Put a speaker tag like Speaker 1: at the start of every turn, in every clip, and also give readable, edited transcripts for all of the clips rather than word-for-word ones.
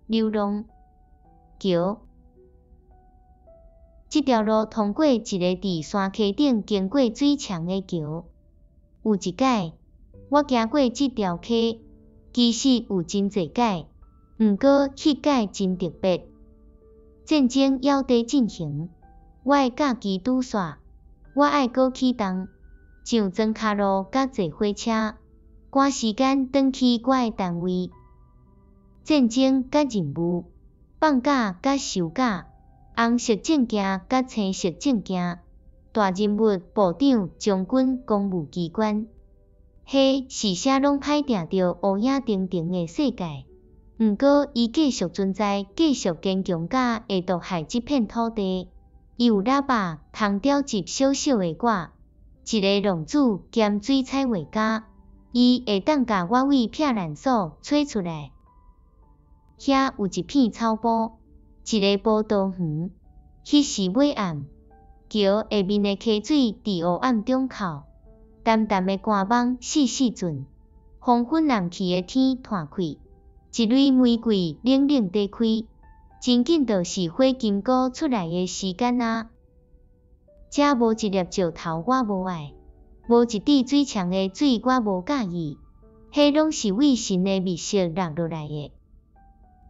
Speaker 1: 流浪桥。这条路通过一个伫山溪顶经过水墙的桥。有一摆，我行过这条溪，其实有真侪摆，毋过迄摆真特别。战争还在进行，我的假期拄煞，我爱搁启动，上庄脚路甲坐火车，赶时间转去我的单位。战争甲任务，放假甲休假，红色证件甲青色证件，大人物部长、将军、公务机关。迄是啥拢歹定着乌影澄澄的世界，毋过伊继续存在，继续坚强甲会毒害这片土地。伊有喇叭通调集小小的我，一个浪子兼水彩画家，伊会当甲我为撇烂所吹出来。遐有一片草埔，一个步道园，迄时尾暗，桥下面的溪水伫黑暗中哭。淡淡的寒风细细阵，黄昏暗去的天摊开，一蕊玫瑰冷冷地开，真紧就是火金菇出来的时间啊！遮无一粒石头我无爱，无一滴水墙的水我无介意，迄拢是为神的密色落落来的。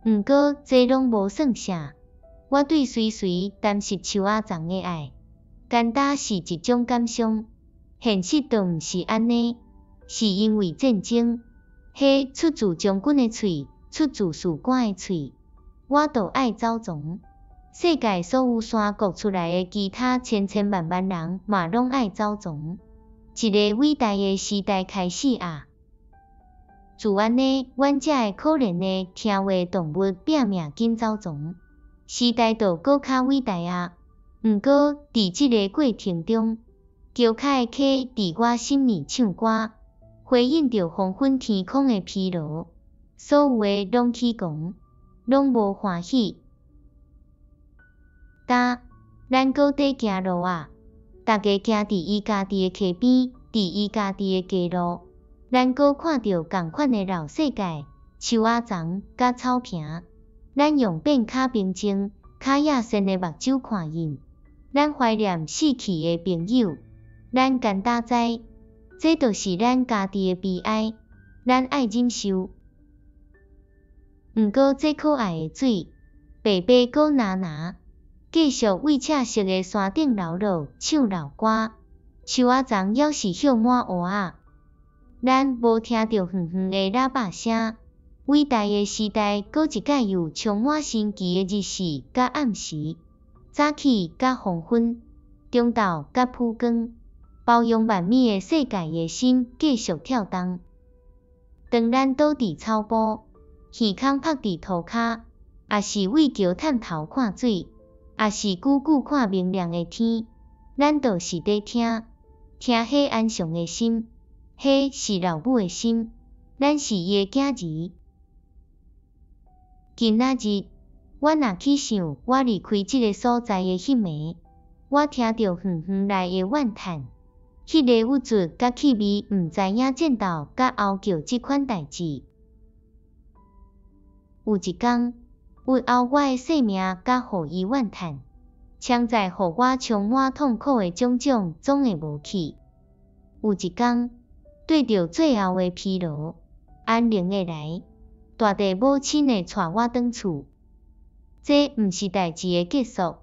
Speaker 1: 毋过这拢无算啥，我对随随但是树仔丛的爱，简单是一种感伤。现实就毋是安尼，是因为战争，迄出自将军的喙，出自士官的喙，我就爱走藏。世界所有山谷出来的其他千千万万人嘛拢爱走藏。一个伟大的时代开始啊！自安尼，阮遮的可怜的听话动物拼命紧走藏，时代就搁较伟大啊！毋过伫即个过程中，桥脚的溪伫我心里唱歌，回应着黄昏天空的疲劳，所有的拢起狂，拢无欢喜。咱搁底行路啊，大家行伫伊家己的溪边，伫伊家己的街路，咱搁看到同款的老世界，树仔丛甲草坪，咱用变较平静、较野生的目睭看因，咱怀念逝去的朋友。咱简单知，这就是咱家己的悲哀，咱爱忍受。毋过这可爱的水，白白搁蓝，继续为赤色的山顶流落，唱老歌。树仔丛还是绣满乌仔，咱无听到远远的喇叭声。伟大的时代，搁一摆有充满神奇的日时甲暗时，早起甲黄昏，中昼甲晡光。包容万米的世界的心继续跳动。当咱倒伫草埔，耳孔拍伫涂骹，也是为桥探头看水，也是久久看明亮的天，咱就是在听迄安详的心，迄是老母的心，咱是伊的囝儿。今仔日，我若去想我离开这个所在的迄暝，我听到远远来的怨叹。迄个物质甲气味毋知影战斗甲嚎叫即款代志。有一天，有后我的性命甲互伊怨叹，枪在互我充满痛苦的种种总会无去。有一天，对着最后的疲劳，安宁的来，大地母亲的带我转厝。这毋是代志的结束，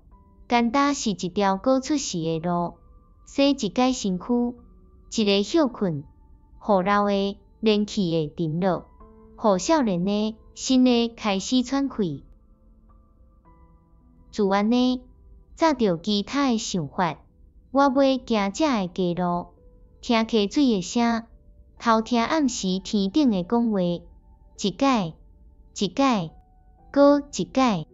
Speaker 1: 简单是一条搁出世的路。洗一解身躯，一个休困，互老的年气的沉落，互少年的新的开始喘气。自安尼，早着其他的想法，我要行这的街路，听溪水的声，偷听暗时天顶的讲话，一解，搁一解。